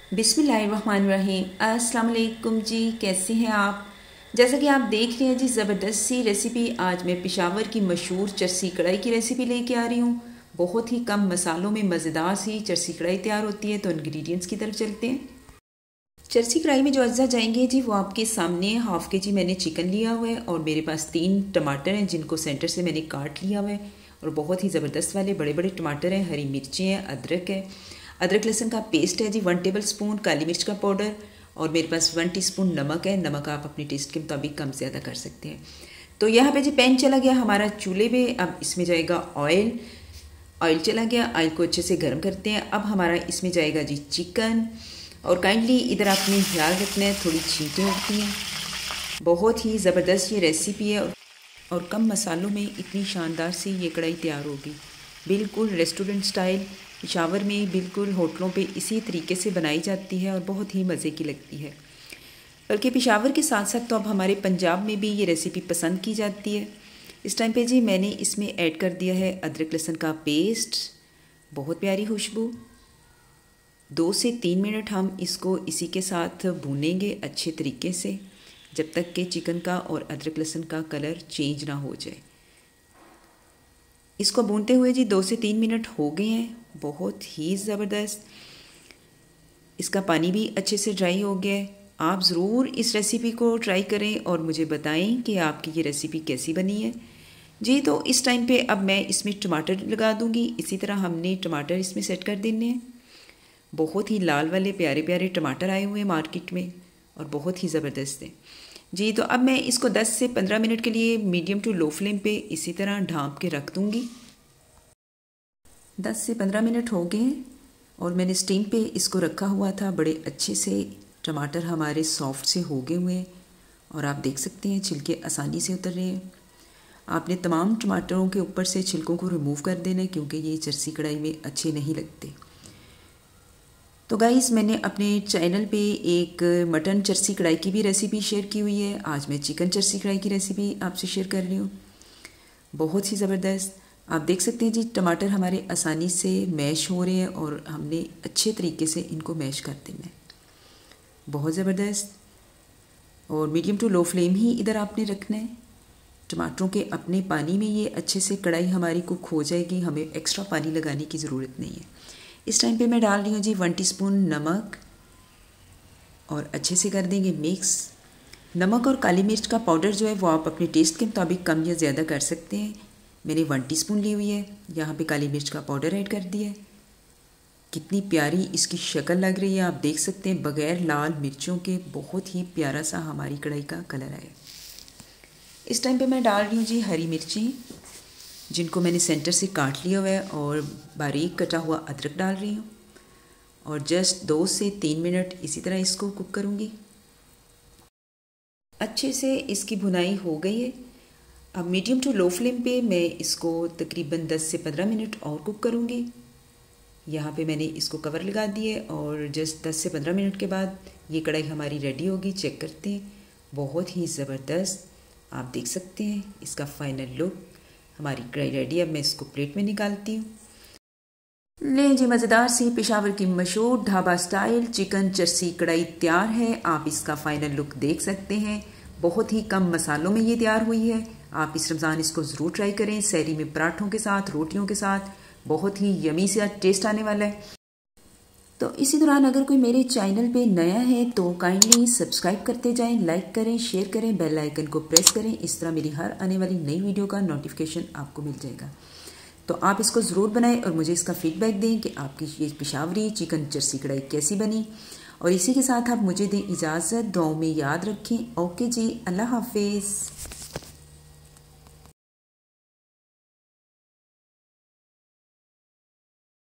बिस्मिल्लाहिर्रहमानिर्रहीम। अस्सलाम वालेकुम जी, कैसे हैं आप। जैसा कि आप देख रहे हैं जी, ज़बरदस्त सी रेसिपी आज मैं पेशावर की मशहूर चरसी कढ़ाई की रेसिपी लेके आ रही हूँ। बहुत ही कम मसालों में मज़ेदार सी चरसी कढ़ाई तैयार होती है। तो इंग्रेडिएंट्स की तरफ चलते हैं। चरसी कढ़ाई में जो अज्जा जाएंगे जी वो आपके सामने। हाफ़ के जी मैंने चिकन लिया हुआ है और मेरे पास 3 टमाटर हैं जिनको सेंटर से मैंने काट लिया हुआ है और बहुत ही ज़बरदस्त वाले बड़े बड़े टमाटर हैं। हरी मिर्चें हैं, अदरक है, अदरक लहसुन का पेस्ट है जी, 1 टेबल स्पून काली मिर्च का पाउडर और मेरे पास 1 टीस्पून नमक है। नमक आप अपने टेस्ट के मुताबिक कम ज़्यादा कर सकते हैं। तो यहाँ पे जी पैन चला गया हमारा चूल्हे पे। अब इसमें जाएगा ऑयल चला गया। ऑयल को अच्छे से गर्म करते हैं। अब हमारा इसमें जाएगा जी चिकन। और काइंडली इधर आपने ख्याल रखना है, थोड़ी छींटें उठती हैं। बहुत ही ज़बरदस्त ये रेसिपी है और कम मसालों में इतनी शानदार सी ये कढ़ाई तैयार होगी। बिल्कुल रेस्टोरेंट स्टाइल, पेशावर में बिल्कुल होटलों पे इसी तरीके से बनाई जाती है और बहुत ही मज़े की लगती है। बल्कि पेशावर के साथ साथ तो अब हमारे पंजाब में भी ये रेसिपी पसंद की जाती है। इस टाइम पे जी मैंने इसमें ऐड कर दिया है अदरक लहसुन का पेस्ट। बहुत प्यारी खुशबू। 2 से 3 मिनट हम इसको इसी के साथ भूनेंगे अच्छे तरीके से, जब तक कि चिकन का और अदरक लहसुन का कलर चेंज ना हो जाए। इसको भूनते हुए जी 2 से 3 मिनट हो गए हैं। बहुत ही ज़बरदस्त इसका पानी भी अच्छे से ड्राई हो गया है। आप ज़रूर इस रेसिपी को ट्राई करें और मुझे बताएं कि आपकी ये रेसिपी कैसी बनी है जी। तो इस टाइम पे अब मैं इसमें टमाटर लगा दूंगी। इसी तरह हमने टमाटर इसमें सेट कर देने हैं। बहुत ही लाल वाले प्यारे प्यारे टमाटर आए हुए हैं मार्केट में और बहुत ही ज़बरदस्त है जी। तो अब मैं इसको 10 से 15 मिनट के लिए मीडियम टू लो फ्लेम पे इसी तरह ढाँप के रख दूँगी। 10 से 15 मिनट हो गए और मैंने स्टीम पे इसको रखा हुआ था। बड़े अच्छे से टमाटर हमारे सॉफ्ट से हो गए हुए हैं और आप देख सकते हैं छिलके आसानी से उतर रहे हैं। आपने तमाम टमाटरों के ऊपर से छिलकों को रिमूव कर देना है क्योंकि ये चरसी कढ़ाई में अच्छे नहीं लगते। तो गाइस, मैंने अपने चैनल पे एक मटन चरसी कढ़ाई की भी रेसिपी शेयर की हुई है। आज मैं चिकन चरसी कढ़ाई की रेसिपी आपसे शेयर कर रही हूँ। बहुत ही ज़बरदस्त। आप देख सकते हैं जी टमाटर हमारे आसानी से मैश हो रहे हैं और हमने अच्छे तरीके से इनको मैश कर देना है। बहुत ज़बरदस्त। और मीडियम टू लो फ्लेम ही इधर आपने रखना है। टमाटरों के अपने पानी में ये अच्छे से कढ़ाई हमारी कुक हो जाएगी। हमें एक्स्ट्रा पानी लगाने की ज़रूरत नहीं है। इस टाइम पे मैं डाल रही हूँ जी 1 टीस्पून नमक और अच्छे से कर देंगे मिक्स। नमक और काली मिर्च का पाउडर जो है वो आप अपने टेस्ट के मुताबिक कम या ज़्यादा कर सकते हैं। मैंने 1 टीस्पून ली हुई है। यहाँ पे काली मिर्च का पाउडर ऐड कर दिया है। कितनी प्यारी इसकी शक्ल लग रही है, आप देख सकते हैं। बग़ैर लाल मिर्चों के बहुत ही प्यारा सा हमारी कढ़ाई का कलर आया। इस टाइम पे मैं डाल रही हूँ जी हरी मिर्ची जिनको मैंने सेंटर से काट लिया हुआ है और बारीक कटा हुआ अदरक डाल रही हूँ और जस्ट 2 से 3 मिनट इसी तरह इसको कुक करूँगी। अच्छे से इसकी भुनाई हो गई है। अब मीडियम टू लो फ्लेम पे मैं इसको तकरीबन 10 से 15 मिनट और कुक करूँगी। यहाँ पे मैंने इसको कवर लगा दिए और जस्ट 10 से 15 मिनट के बाद ये कढ़ाई हमारी रेडी होगी। चेक करते हैं। बहुत ही ज़बरदस्त आप देख सकते हैं इसका फाइनल लुक। हमारी कढ़ाई रेडी। अब मैं इसको प्लेट में निकालती हूँ। ले जी, मज़ेदार सी पेशावर की मशहूर ढाबा स्टाइल चिकन चरसी कढ़ाई तैयार है। आप इसका फाइनल लुक देख सकते हैं। बहुत ही कम मसालों में ये तैयार हुई है। आप इस रमज़ान इसको ज़रूर ट्राई करें। सहरी में पराठों के साथ, रोटियों के साथ बहुत ही यमी सा टेस्ट आने वाला है। तो इसी दौरान अगर कोई मेरे चैनल पे नया है तो काइंडली सब्सक्राइब करते जाएं, लाइक करें, शेयर करें, बेल आइकन को प्रेस करें। इस तरह मेरी हर आने वाली नई वीडियो का नोटिफिकेशन आपको मिल जाएगा। तो आप इसको ज़रूर बनाएं और मुझे इसका फीडबैक दें कि आपकी ये पेशावरी चिकन चरसी कढ़ाई कैसी बनी। और इसी के साथ आप मुझे दें इजाज़त। दुआओं में याद रखें। ओके जी, अल्लाह हाफिज़।